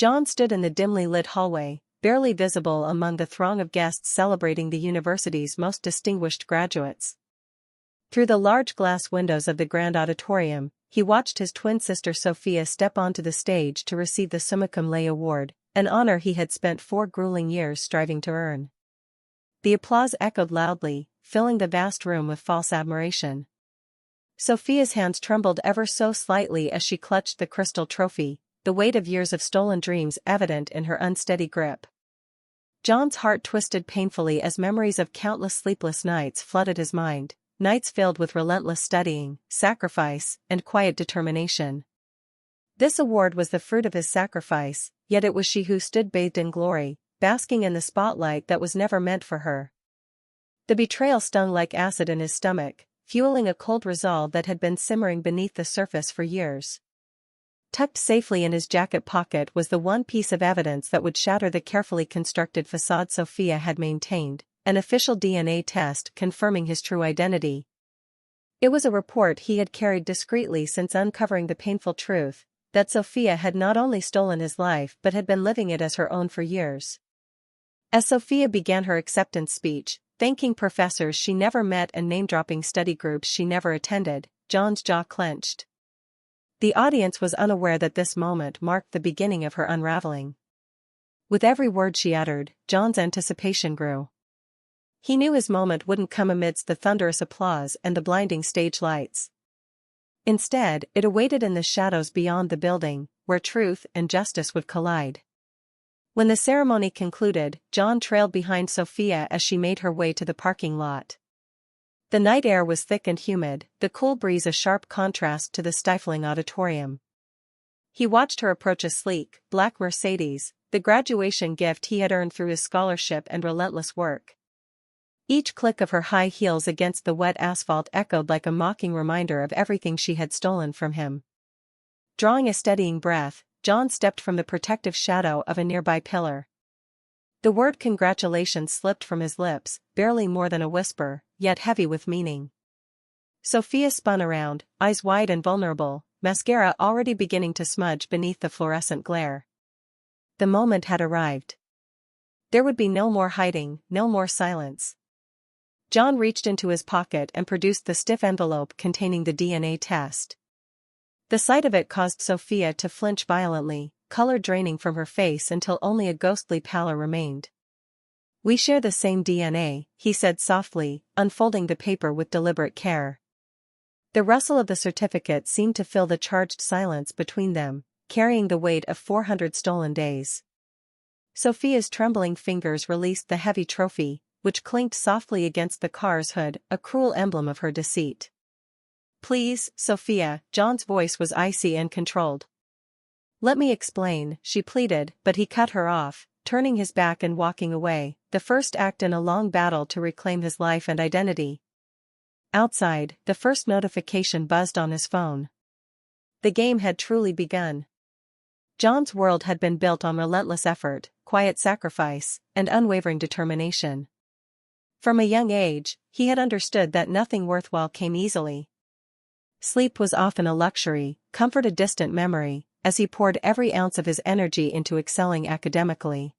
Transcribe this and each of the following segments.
John stood in the dimly lit hallway, barely visible among the throng of guests celebrating the university's most distinguished graduates. Through the large glass windows of the grand auditorium, he watched his twin sister Sophia step onto the stage to receive the Summa Cum Laude award, an honor he had spent 4 grueling years striving to earn. The applause echoed loudly, filling the vast room with false admiration. Sophia's hands trembled ever so slightly as she clutched the crystal trophy, the weight of years of stolen dreams evident in her unsteady grip. John's heart twisted painfully as memories of countless sleepless nights flooded his mind, nights filled with relentless studying, sacrifice, and quiet determination. This award was the fruit of his sacrifice, yet it was she who stood bathed in glory, basking in the spotlight that was never meant for her. The betrayal stung like acid in his stomach, fueling a cold resolve that had been simmering beneath the surface for years. Tucked safely in his jacket pocket was the one piece of evidence that would shatter the carefully constructed facade Sophia had maintained, an official DNA test confirming his true identity. It was a report he had carried discreetly since uncovering the painful truth that Sophia had not only stolen his life but had been living it as her own for years. As Sophia began her acceptance speech, thanking professors she never met and name-dropping study groups she never attended, John's jaw clenched. The audience was unaware that this moment marked the beginning of her unraveling. With every word she uttered, John's anticipation grew. He knew his moment wouldn't come amidst the thunderous applause and the blinding stage lights. Instead, it awaited in the shadows beyond the building, where truth and justice would collide. When the ceremony concluded, John trailed behind Sophia as she made her way to the parking lot. The night air was thick and humid, the cool breeze a sharp contrast to the stifling auditorium. He watched her approach a sleek, black Mercedes, the graduation gift he had earned through his scholarship and relentless work. Each click of her high heels against the wet asphalt echoed like a mocking reminder of everything she had stolen from him. Drawing a steadying breath, John stepped from the protective shadow of a nearby pillar. The word congratulations slipped from his lips, barely more than a whisper, yet heavy with meaning. Sophia spun around, eyes wide and vulnerable, mascara already beginning to smudge beneath the fluorescent glare. The moment had arrived. There would be no more hiding, no more silence. John reached into his pocket and produced the stiff envelope containing the DNA test. The sight of it caused Sophia to flinch violently, color draining from her face until only a ghostly pallor remained. "We share the same DNA," he said softly, unfolding the paper with deliberate care. The rustle of the certificate seemed to fill the charged silence between them, carrying the weight of 400 stolen days. Sophia's trembling fingers released the heavy trophy, which clinked softly against the car's hood, a cruel emblem of her deceit. "Please, Sophia," John's voice was icy and controlled. "Let me explain," she pleaded, but he cut her off, turning his back and walking away, the first act in a long battle to reclaim his life and identity. Outside, the first notification buzzed on his phone. The game had truly begun. John's world had been built on relentless effort, quiet sacrifice, and unwavering determination. From a young age, he had understood that nothing worthwhile came easily. Sleep was often a luxury, comfort a distant memory, as he poured every ounce of his energy into excelling academically.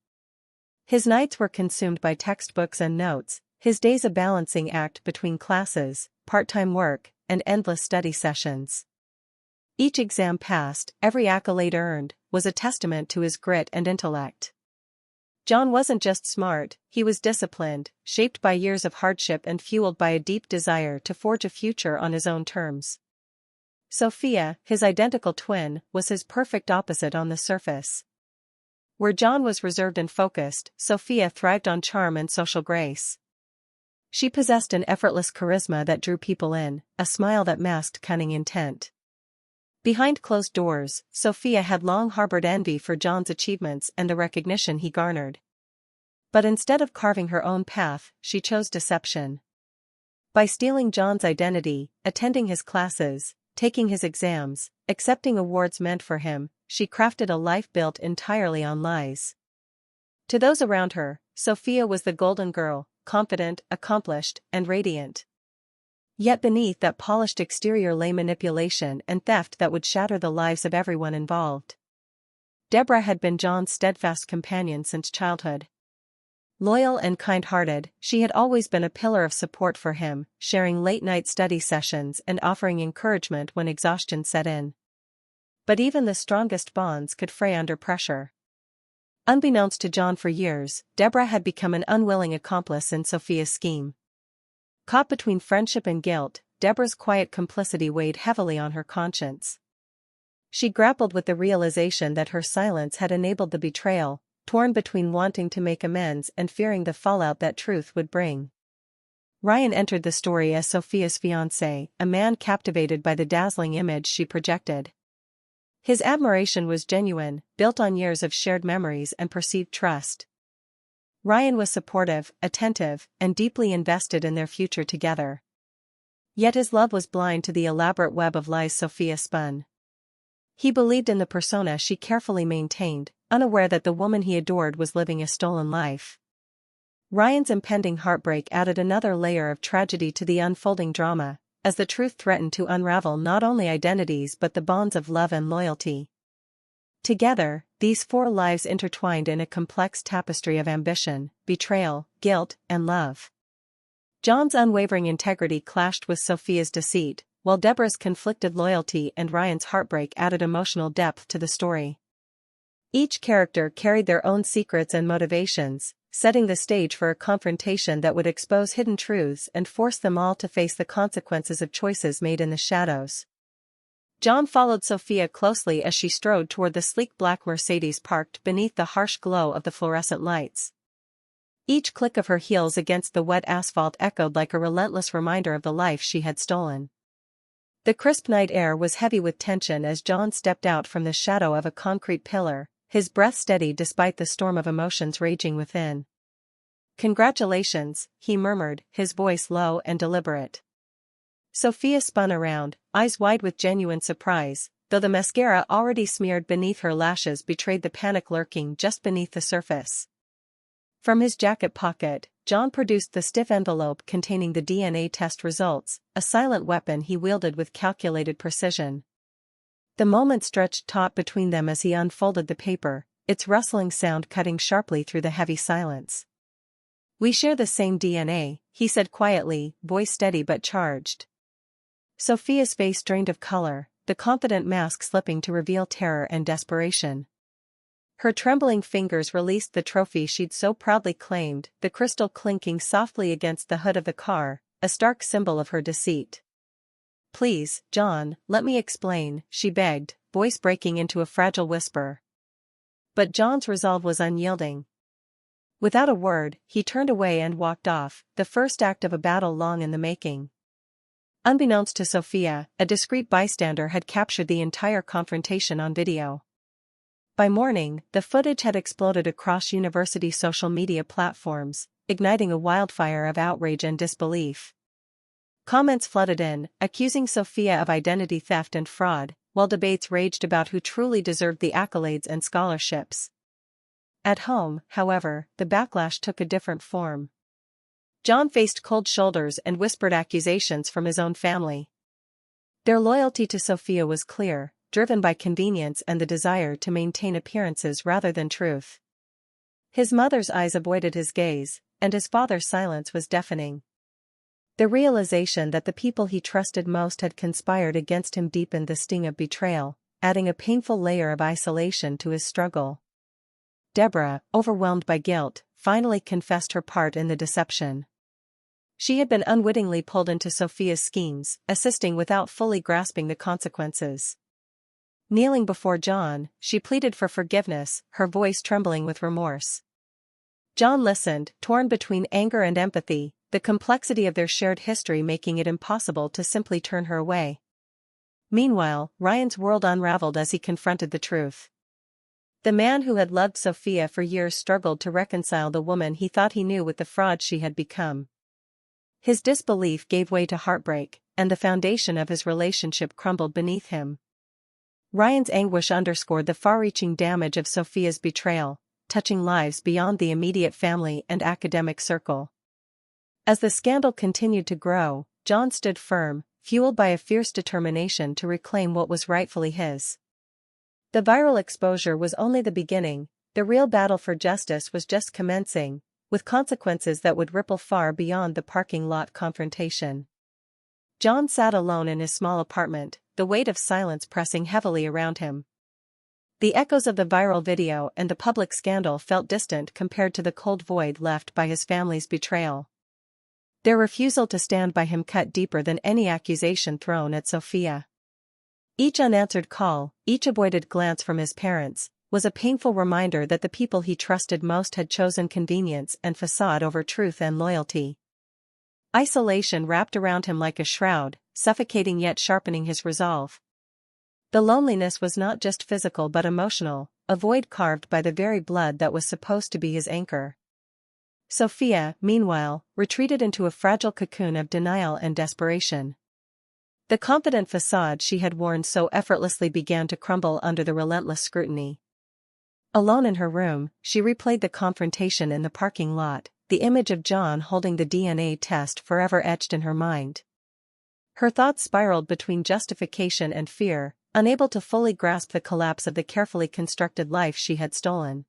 His nights were consumed by textbooks and notes, his days a balancing act between classes, part-time work, and endless study sessions. Each exam passed, every accolade earned, was a testament to his grit and intellect. John wasn't just smart, he was disciplined, shaped by years of hardship and fueled by a deep desire to forge a future on his own terms. Sophia, his identical twin, was his perfect opposite on the surface. Where John was reserved and focused, Sophia thrived on charm and social grace. She possessed an effortless charisma that drew people in, a smile that masked cunning intent. Behind closed doors, Sophia had long harbored envy for John's achievements and the recognition he garnered. But instead of carving her own path, she chose deception. By stealing John's identity, attending his classes, taking his exams, accepting awards meant for him, she crafted a life built entirely on lies. To those around her, Sophia was the golden girl, confident, accomplished, and radiant. Yet beneath that polished exterior lay manipulation and theft that would shatter the lives of everyone involved. Deborah had been John's steadfast companion since childhood. Loyal and kind-hearted, she had always been a pillar of support for him, sharing late-night study sessions and offering encouragement when exhaustion set in. But even the strongest bonds could fray under pressure. Unbeknownst to John for years, Deborah had become an unwilling accomplice in Sophia's scheme. Caught between friendship and guilt, Deborah's quiet complicity weighed heavily on her conscience. She grappled with the realization that her silence had enabled the betrayal, torn between wanting to make amends and fearing the fallout that truth would bring. Ryan entered the story as Sophia's fiancé, a man captivated by the dazzling image she projected. His admiration was genuine, built on years of shared memories and perceived trust. Ryan was supportive, attentive, and deeply invested in their future together. Yet his love was blind to the elaborate web of lies Sophia spun. He believed in the persona she carefully maintained, unaware that the woman he adored was living a stolen life. Ryan's impending heartbreak added another layer of tragedy to the unfolding drama, as the truth threatened to unravel not only identities but the bonds of love and loyalty. Together, these four lives intertwined in a complex tapestry of ambition, betrayal, guilt, and love. John's unwavering integrity clashed with Sophia's deceit, while Deborah's conflicted loyalty and Ryan's heartbreak added emotional depth to the story. Each character carried their own secrets and motivations, setting the stage for a confrontation that would expose hidden truths and force them all to face the consequences of choices made in the shadows. John followed Sophia closely as she strode toward the sleek black Mercedes parked beneath the harsh glow of the fluorescent lights. Each click of her heels against the wet asphalt echoed like a relentless reminder of the life she had stolen. The crisp night air was heavy with tension as John stepped out from the shadow of a concrete pillar, his breath steady despite the storm of emotions raging within. "Congratulations," he murmured, his voice low and deliberate. Sophia spun around, eyes wide with genuine surprise, though the mascara already smeared beneath her lashes betrayed the panic lurking just beneath the surface. From his jacket pocket, John produced the stiff envelope containing the DNA test results, a silent weapon he wielded with calculated precision. The moment stretched taut between them as he unfolded the paper, its rustling sound cutting sharply through the heavy silence. "We share the same DNA," he said quietly, voice steady but charged. Sophia's face drained of color, the confident mask slipping to reveal terror and desperation. Her trembling fingers released the trophy she'd so proudly claimed, the crystal clinking softly against the hood of the car, a stark symbol of her deceit. "Please, John, let me explain," she begged, voice breaking into a fragile whisper. But John's resolve was unyielding. Without a word, he turned away and walked off, the first act of a battle long in the making. Unbeknownst to Sophia, a discreet bystander had captured the entire confrontation on video. By morning, the footage had exploded across university social media platforms, igniting a wildfire of outrage and disbelief. Comments flooded in, accusing Sophia of identity theft and fraud, while debates raged about who truly deserved the accolades and scholarships. At home, however, the backlash took a different form. John faced cold shoulders and whispered accusations from his own family. Their loyalty to Sophia was clear, driven by convenience and the desire to maintain appearances rather than truth. His mother's eyes avoided his gaze, and his father's silence was deafening. The realization that the people he trusted most had conspired against him deepened the sting of betrayal, adding a painful layer of isolation to his struggle. Deborah, overwhelmed by guilt, finally confessed her part in the deception. She had been unwittingly pulled into Sophia's schemes, assisting without fully grasping the consequences. Kneeling before John, she pleaded for forgiveness, her voice trembling with remorse. John listened, torn between anger and empathy, the complexity of their shared history making it impossible to simply turn her away. Meanwhile, Ryan's world unraveled as he confronted the truth. The man who had loved Sophia for years struggled to reconcile the woman he thought he knew with the fraud she had become. His disbelief gave way to heartbreak, and the foundation of his relationship crumbled beneath him. Ryan's anguish underscored the far-reaching damage of Sophia's betrayal, touching lives beyond the immediate family and academic circle. As the scandal continued to grow, John stood firm, fueled by a fierce determination to reclaim what was rightfully his. The viral exposure was only the beginning, the real battle for justice was just commencing, with consequences that would ripple far beyond the parking lot confrontation. John sat alone in his small apartment, the weight of silence pressing heavily around him. The echoes of the viral video and the public scandal felt distant compared to the cold void left by his family's betrayal. Their refusal to stand by him cut deeper than any accusation thrown at Sophia. Each unanswered call, each avoided glance from his parents, was a painful reminder that the people he trusted most had chosen convenience and facade over truth and loyalty. Isolation wrapped around him like a shroud, suffocating yet sharpening his resolve. The loneliness was not just physical but emotional, a void carved by the very blood that was supposed to be his anchor. Sophia, meanwhile, retreated into a fragile cocoon of denial and desperation. The confident facade she had worn so effortlessly began to crumble under the relentless scrutiny. Alone in her room, she replayed the confrontation in the parking lot, the image of John holding the DNA test forever etched in her mind. Her thoughts spiraled between justification and fear, unable to fully grasp the collapse of the carefully constructed life she had stolen.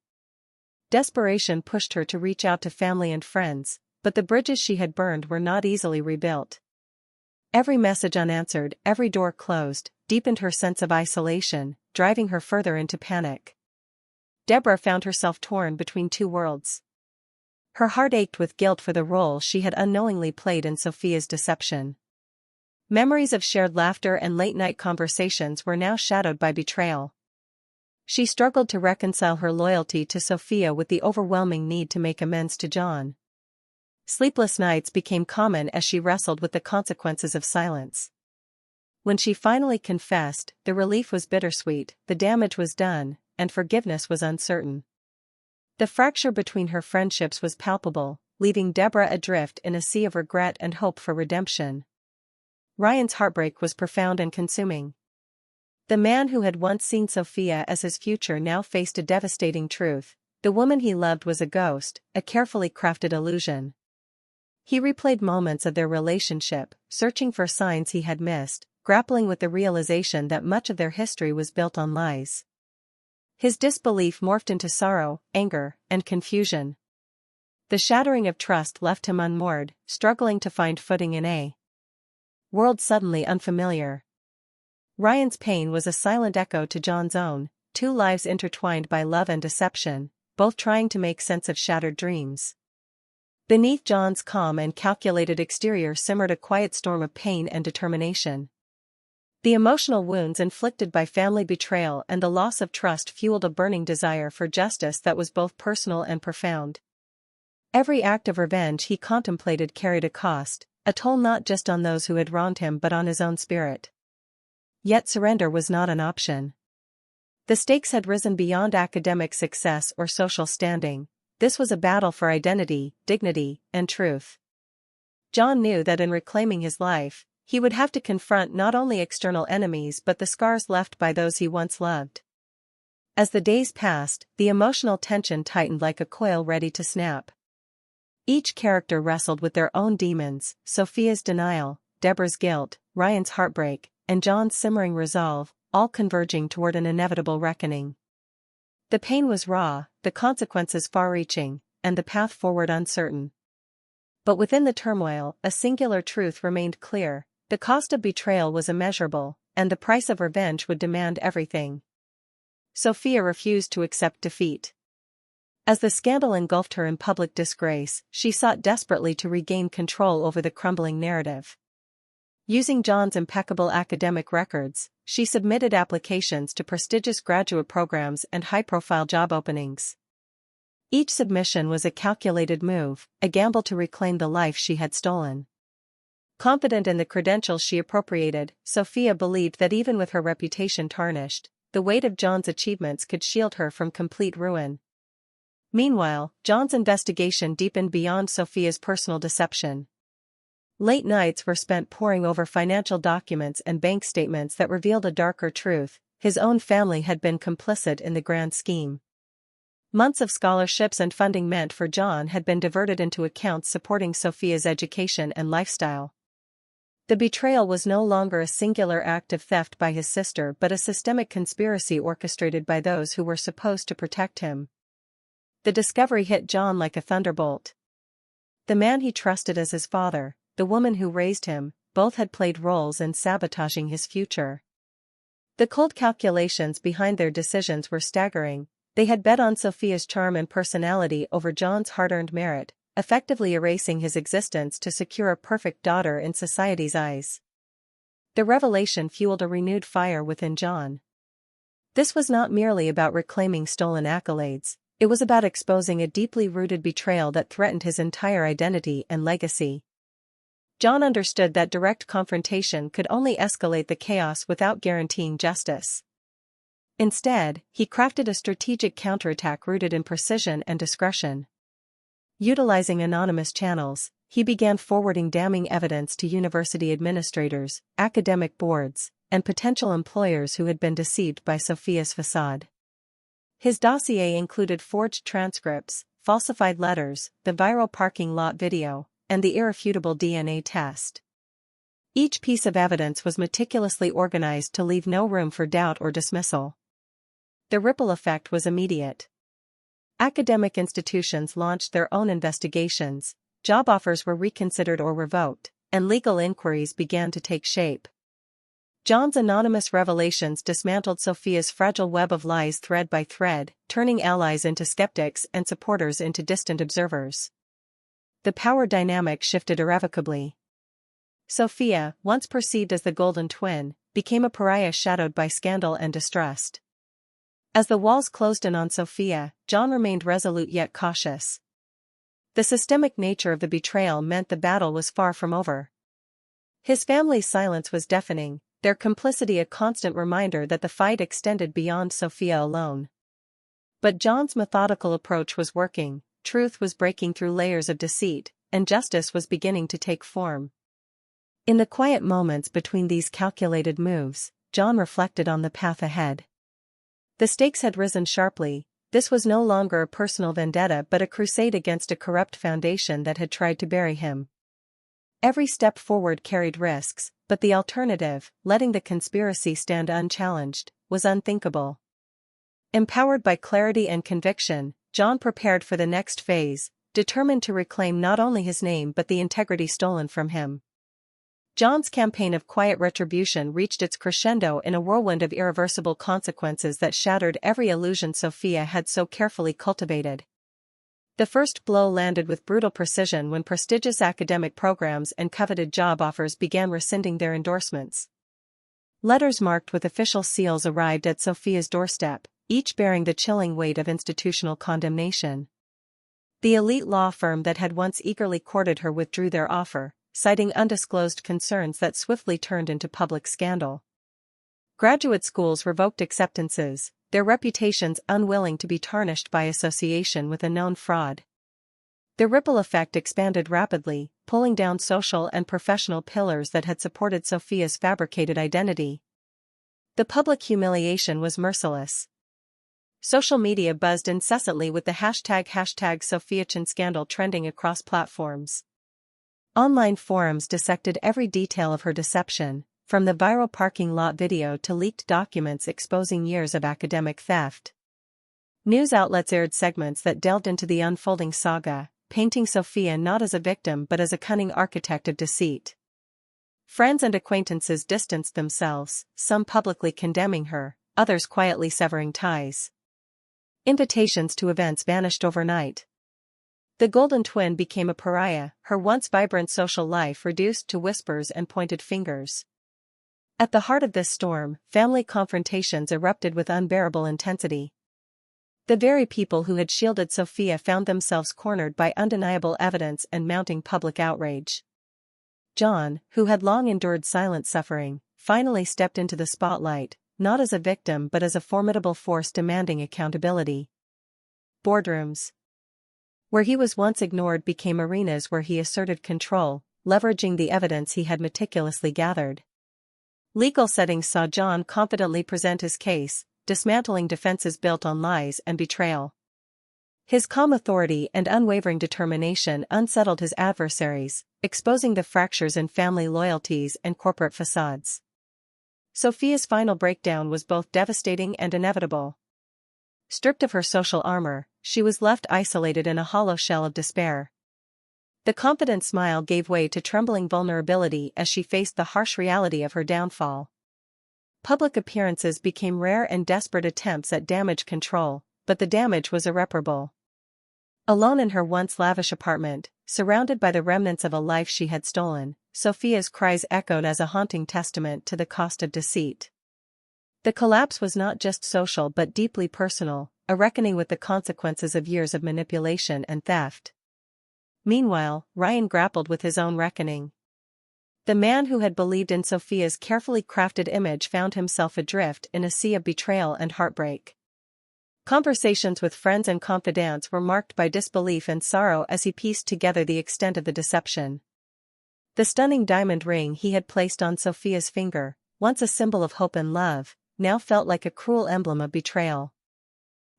Desperation pushed her to reach out to family and friends, but the bridges she had burned were not easily rebuilt. Every message unanswered, every door closed, deepened her sense of isolation, driving her further into panic. Deborah found herself torn between two worlds. Her heart ached with guilt for the role she had unknowingly played in Sophia's deception. Memories of shared laughter and late-night conversations were now shadowed by betrayal. She struggled to reconcile her loyalty to Sophia with the overwhelming need to make amends to John. Sleepless nights became common as she wrestled with the consequences of silence. When she finally confessed, the relief was bittersweet, the damage was done, and forgiveness was uncertain. The fracture between her friendships was palpable, leaving Deborah adrift in a sea of regret and hope for redemption. Ryan's heartbreak was profound and consuming. The man who had once seen Sophia as his future now faced a devastating truth: the woman he loved was a ghost, a carefully crafted illusion. He replayed moments of their relationship, searching for signs he had missed, grappling with the realization that much of their history was built on lies. His disbelief morphed into sorrow, anger, and confusion. The shattering of trust left him unmoored, struggling to find footing in a world suddenly unfamiliar. Ryan's pain was a silent echo to John's own, two lives intertwined by love and deception, both trying to make sense of shattered dreams. Beneath John's calm and calculated exterior simmered a quiet storm of pain and determination. The emotional wounds inflicted by family betrayal and the loss of trust fueled a burning desire for justice that was both personal and profound. Every act of revenge he contemplated carried a cost, a toll not just on those who had wronged him but on his own spirit. Yet surrender was not an option. The stakes had risen beyond academic success or social standing. This was a battle for identity, dignity, and truth. John knew that in reclaiming his life, he would have to confront not only external enemies but the scars left by those he once loved. As the days passed, the emotional tension tightened like a coil ready to snap. Each character wrestled with their own demons: Sophia's denial, Deborah's guilt, Ryan's heartbreak, and John's simmering resolve, all converging toward an inevitable reckoning. The pain was raw, the consequences far-reaching, and the path forward uncertain. But within the turmoil, a singular truth remained clear: the cost of betrayal was immeasurable, and the price of revenge would demand everything. Sophia refused to accept defeat. As the scandal engulfed her in public disgrace, she sought desperately to regain control over the crumbling narrative. Using John's impeccable academic records, she submitted applications to prestigious graduate programs and high-profile job openings. Each submission was a calculated move, a gamble to reclaim the life she had stolen. Confident in the credentials she appropriated, Sophia believed that even with her reputation tarnished, the weight of John's achievements could shield her from complete ruin. Meanwhile, John's investigation deepened beyond Sophia's personal deception. Late nights were spent poring over financial documents and bank statements that revealed a darker truth: his own family had been complicit in the grand scheme. Months of scholarships and funding meant for John had been diverted into accounts supporting Sophia's education and lifestyle. The betrayal was no longer a singular act of theft by his sister but a systemic conspiracy orchestrated by those who were supposed to protect him. The discovery hit John like a thunderbolt. The man he trusted as his father, the woman who raised him, both had played roles in sabotaging his future. The cold calculations behind their decisions were staggering. They had bet on Sophia's charm and personality over John's hard-earned merit, effectively erasing his existence to secure a perfect daughter in society's eyes. The revelation fueled a renewed fire within John. This was not merely about reclaiming stolen accolades, it was about exposing a deeply rooted betrayal that threatened his entire identity and legacy. John understood that direct confrontation could only escalate the chaos without guaranteeing justice. Instead, he crafted a strategic counterattack rooted in precision and discretion. Utilizing anonymous channels, he began forwarding damning evidence to university administrators, academic boards, and potential employers who had been deceived by Sophia's facade. His dossier included forged transcripts, falsified letters, the viral parking lot video, and the irrefutable DNA test. Each piece of evidence was meticulously organized to leave no room for doubt or dismissal. The ripple effect was immediate. Academic institutions launched their own investigations, job offers were reconsidered or revoked, and legal inquiries began to take shape. John's anonymous revelations dismantled Sophia's fragile web of lies thread by thread, turning allies into skeptics and supporters into distant observers. The power dynamic shifted irrevocably. Sophia, once perceived as the golden twin, became a pariah shadowed by scandal and distrust. As the walls closed in on Sophia, John remained resolute yet cautious. The systemic nature of the betrayal meant the battle was far from over. His family's silence was deafening, their complicity a constant reminder that the fight extended beyond Sophia alone. But John's methodical approach was working, truth was breaking through layers of deceit, and justice was beginning to take form. In the quiet moments between these calculated moves, John reflected on the path ahead. The stakes had risen sharply. This was no longer a personal vendetta but a crusade against a corrupt foundation that had tried to bury him. Every step forward carried risks, but the alternative, letting the conspiracy stand unchallenged, was unthinkable. Empowered by clarity and conviction, John prepared for the next phase, determined to reclaim not only his name but the integrity stolen from him. John's campaign of quiet retribution reached its crescendo in a whirlwind of irreversible consequences that shattered every illusion Sophia had so carefully cultivated. The first blow landed with brutal precision when prestigious academic programs and coveted job offers began rescinding their endorsements. Letters marked with official seals arrived at Sophia's doorstep, each bearing the chilling weight of institutional condemnation. The elite law firm that had once eagerly courted her withdrew their offer, citing undisclosed concerns that swiftly turned into public scandal. Graduate schools revoked acceptances, their reputations unwilling to be tarnished by association with a known fraud. The ripple effect expanded rapidly, pulling down social and professional pillars that had supported Sophia's fabricated identity. The public humiliation was merciless. Social media buzzed incessantly with the hashtag #SophiaChan scandal trending across platforms. Online forums dissected every detail of her deception, from the viral parking lot video to leaked documents exposing years of academic theft. News outlets aired segments that delved into the unfolding saga, painting Sophia not as a victim but as a cunning architect of deceit. Friends and acquaintances distanced themselves, some publicly condemning her, others quietly severing ties. Invitations to events vanished overnight. The golden twin became a pariah, her once vibrant social life reduced to whispers and pointed fingers. At the heart of this storm, family confrontations erupted with unbearable intensity. The very people who had shielded Sophia found themselves cornered by undeniable evidence and mounting public outrage. John, who had long endured silent suffering, finally stepped into the spotlight, not as a victim but as a formidable force demanding accountability. Boardrooms, where he was once ignored, became arenas where he asserted control, leveraging the evidence he had meticulously gathered. Legal settings saw John confidently present his case, dismantling defenses built on lies and betrayal. His calm authority and unwavering determination unsettled his adversaries, exposing the fractures in family loyalties and corporate facades. Sophia's final breakdown was both devastating and inevitable. Stripped of her social armor, she was left isolated in a hollow shell of despair. The confident smile gave way to trembling vulnerability as she faced the harsh reality of her downfall. Public appearances became rare and desperate attempts at damage control, but the damage was irreparable. Alone in her once lavish apartment, surrounded by the remnants of a life she had stolen, Sophia's cries echoed as a haunting testament to the cost of deceit. The collapse was not just social but deeply personal, a reckoning with the consequences of years of manipulation and theft. Meanwhile, Ryan grappled with his own reckoning. The man who had believed in Sophia's carefully crafted image found himself adrift in a sea of betrayal and heartbreak. Conversations with friends and confidants were marked by disbelief and sorrow as he pieced together the extent of the deception. The stunning diamond ring he had placed on Sophia's finger, once a symbol of hope and love, now felt like a cruel emblem of betrayal.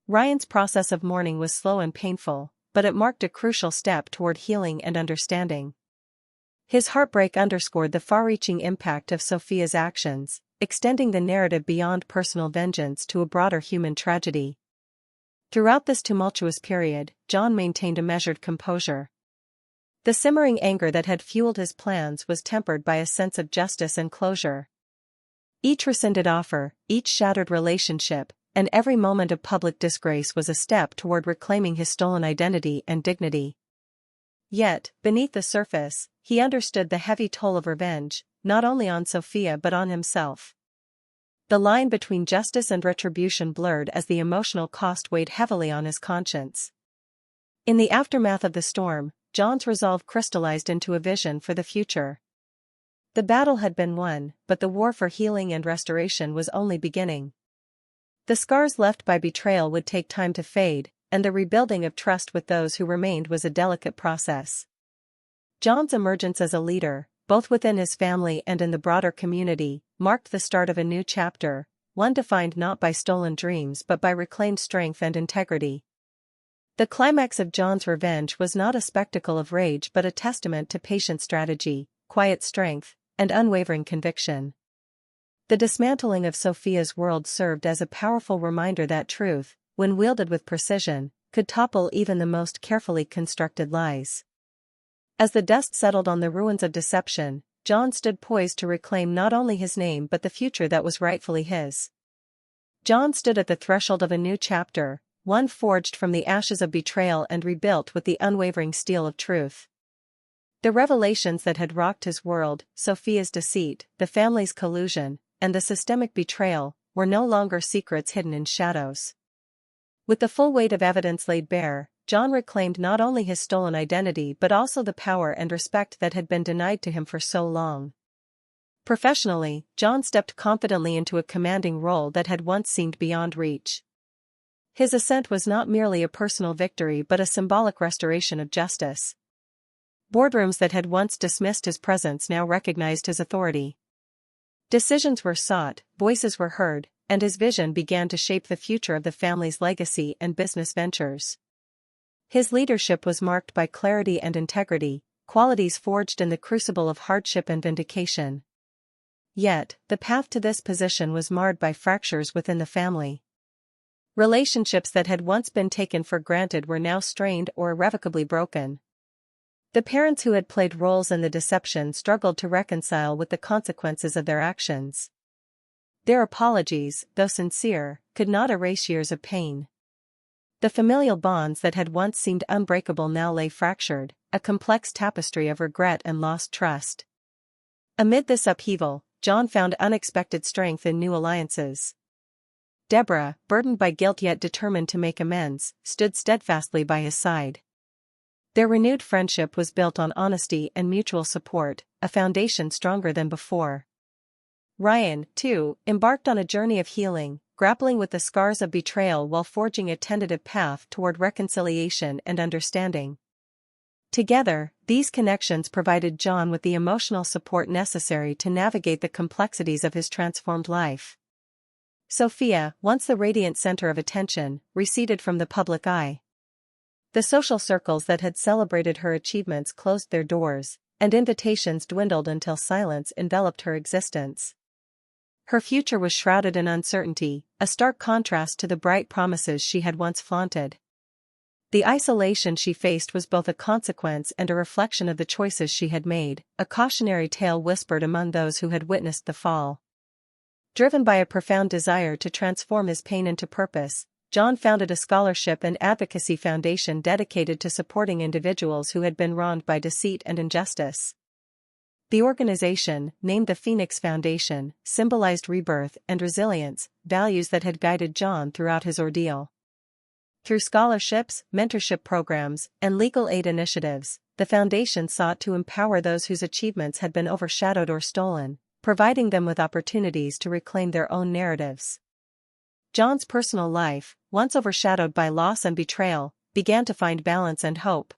Ryan's process of mourning was slow and painful, but it marked a crucial step toward healing and understanding. His heartbreak underscored the far-reaching impact of Sophia's actions, extending the narrative beyond personal vengeance to a broader human tragedy. Throughout this tumultuous period, John maintained a measured composure. The simmering anger that had fueled his plans was tempered by a sense of justice and closure. Each rescinded offer, each shattered relationship, and every moment of public disgrace was a step toward reclaiming his stolen identity and dignity. Yet, beneath the surface, he understood the heavy toll of revenge, not only on Sophia but on himself. The line between justice and retribution blurred as the emotional cost weighed heavily on his conscience. In the aftermath of the storm, John's resolve crystallized into a vision for the future. The battle had been won, but the war for healing and restoration was only beginning. The scars left by betrayal would take time to fade, and the rebuilding of trust with those who remained was a delicate process. John's emergence as a leader, both within his family and in the broader community, marked the start of a new chapter, one defined not by stolen dreams but by reclaimed strength and integrity. The climax of John's revenge was not a spectacle of rage but a testament to patient strategy, quiet strength, and unwavering conviction. The dismantling of Sophia's world served as a powerful reminder that truth, when wielded with precision, could topple even the most carefully constructed lies. As the dust settled on the ruins of deception, John stood poised to reclaim not only his name but the future that was rightfully his. John stood at the threshold of a new chapter, one forged from the ashes of betrayal and rebuilt with the unwavering steel of truth. The revelations that had rocked his world, Sophia's deceit, the family's collusion, and the systemic betrayal, were no longer secrets hidden in shadows. With the full weight of evidence laid bare, John reclaimed not only his stolen identity but also the power and respect that had been denied to him for so long. Professionally, John stepped confidently into a commanding role that had once seemed beyond reach. His ascent was not merely a personal victory but a symbolic restoration of justice. Boardrooms that had once dismissed his presence now recognized his authority. Decisions were sought, voices were heard, and his vision began to shape the future of the family's legacy and business ventures. His leadership was marked by clarity and integrity, qualities forged in the crucible of hardship and vindication. Yet, the path to this position was marred by fractures within the family. Relationships that had once been taken for granted were now strained or irrevocably broken. The parents who had played roles in the deception struggled to reconcile with the consequences of their actions. Their apologies, though sincere, could not erase years of pain. The familial bonds that had once seemed unbreakable now lay fractured, a complex tapestry of regret and lost trust. Amid this upheaval, John found unexpected strength in new alliances. Deborah, burdened by guilt yet determined to make amends, stood steadfastly by his side. Their renewed friendship was built on honesty and mutual support, a foundation stronger than before. Ryan, too, embarked on a journey of healing, grappling with the scars of betrayal while forging a tentative path toward reconciliation and understanding. Together, these connections provided John with the emotional support necessary to navigate the complexities of his transformed life. Sophia, once the radiant center of attention, receded from the public eye. The social circles that had celebrated her achievements closed their doors, and invitations dwindled until silence enveloped her existence. Her future was shrouded in uncertainty, a stark contrast to the bright promises she had once flaunted. The isolation she faced was both a consequence and a reflection of the choices she had made, a cautionary tale whispered among those who had witnessed the fall. Driven by a profound desire to transform his pain into purpose, John founded a scholarship and advocacy foundation dedicated to supporting individuals who had been wronged by deceit and injustice. The organization, named the Phoenix Foundation, symbolized rebirth and resilience, values that had guided John throughout his ordeal. Through scholarships, mentorship programs, and legal aid initiatives, the foundation sought to empower those whose achievements had been overshadowed or stolen, providing them with opportunities to reclaim their own narratives. John's personal life, once overshadowed by loss and betrayal, began to find balance and hope.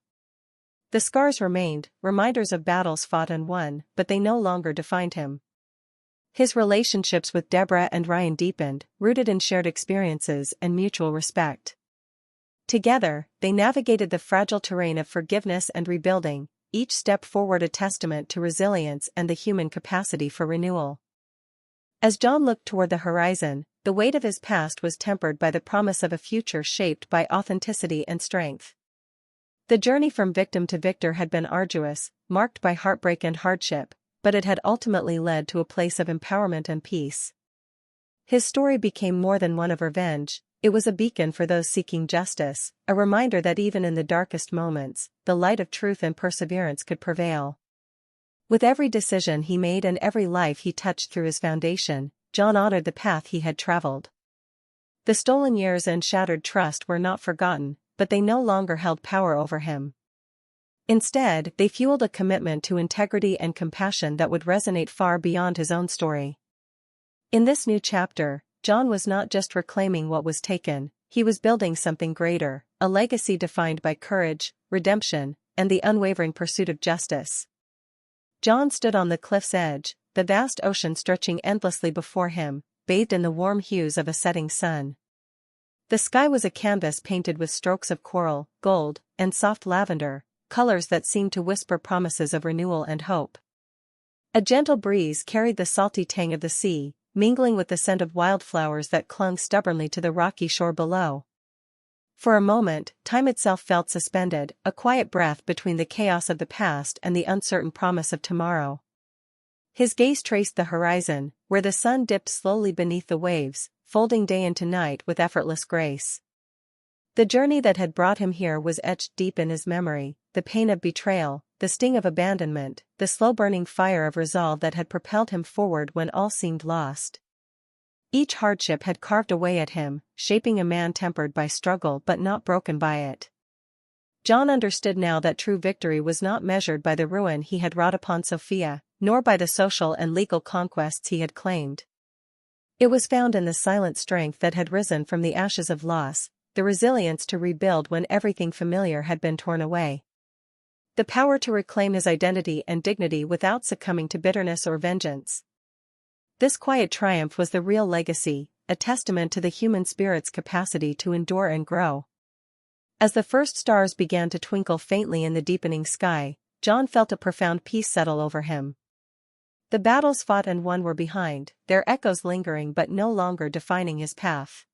The scars remained, reminders of battles fought and won, but they no longer defined him. His relationships with Deborah and Ryan deepened, rooted in shared experiences and mutual respect. Together, they navigated the fragile terrain of forgiveness and rebuilding, each step forward a testament to resilience and the human capacity for renewal. As John looked toward the horizon, the weight of his past was tempered by the promise of a future shaped by authenticity and strength. The journey from victim to victor had been arduous, marked by heartbreak and hardship, but it had ultimately led to a place of empowerment and peace. His story became more than one of revenge. It was a beacon for those seeking justice, a reminder that even in the darkest moments, the light of truth and perseverance could prevail. With every decision he made and every life he touched through his foundation, John honored the path he had traveled. The stolen years and shattered trust were not forgotten, but they no longer held power over him. Instead, they fueled a commitment to integrity and compassion that would resonate far beyond his own story. In this new chapter, John was not just reclaiming what was taken, he was building something greater, a legacy defined by courage, redemption, and the unwavering pursuit of justice. John stood on the cliff's edge, the vast ocean stretching endlessly before him, bathed in the warm hues of a setting sun. The sky was a canvas painted with strokes of coral, gold, and soft lavender, colors that seemed to whisper promises of renewal and hope. A gentle breeze carried the salty tang of the sea, mingling with the scent of wildflowers that clung stubbornly to the rocky shore below. For a moment, time itself felt suspended, a quiet breath between the chaos of the past and the uncertain promise of tomorrow. His gaze traced the horizon, where the sun dipped slowly beneath the waves, folding day into night with effortless grace. The journey that had brought him here was etched deep in his memory, the pain of betrayal, the sting of abandonment, the slow-burning fire of resolve that had propelled him forward when all seemed lost. Each hardship had carved away at him, shaping a man tempered by struggle but not broken by it. John understood now that true victory was not measured by the ruin he had wrought upon Sophia, nor by the social and legal conquests he had claimed. It was found in the silent strength that had risen from the ashes of loss, the resilience to rebuild when everything familiar had been torn away. The power to reclaim his identity and dignity without succumbing to bitterness or vengeance. This quiet triumph was the real legacy, a testament to the human spirit's capacity to endure and grow. As the first stars began to twinkle faintly in the deepening sky, John felt a profound peace settle over him. The battles fought and won were behind, their echoes lingering but no longer defining his path.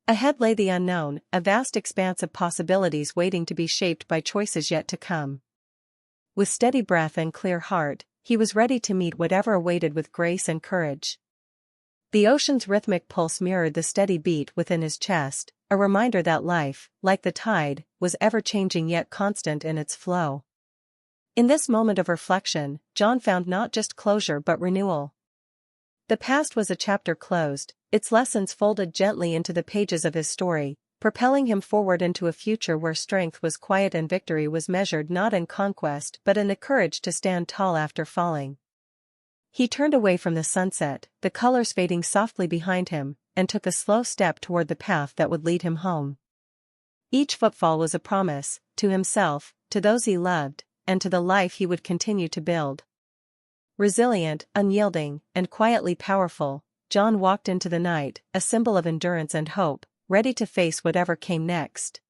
Ahead lay the unknown, a vast expanse of possibilities waiting to be shaped by choices yet to come. With steady breath and clear heart, he was ready to meet whatever awaited with grace and courage. The ocean's rhythmic pulse mirrored the steady beat within his chest, a reminder that life, like the tide, was ever-changing yet constant in its flow. In this moment of reflection, John found not just closure but renewal. The past was a chapter closed, its lessons folded gently into the pages of his story, propelling him forward into a future where strength was quiet and victory was measured not in conquest but in the courage to stand tall after falling. He turned away from the sunset, the colors fading softly behind him, and took a slow step toward the path that would lead him home. Each footfall was a promise, to himself, to those he loved, and to the life he would continue to build. Resilient, unyielding, and quietly powerful, John walked into the night, a symbol of endurance and hope, ready to face whatever came next.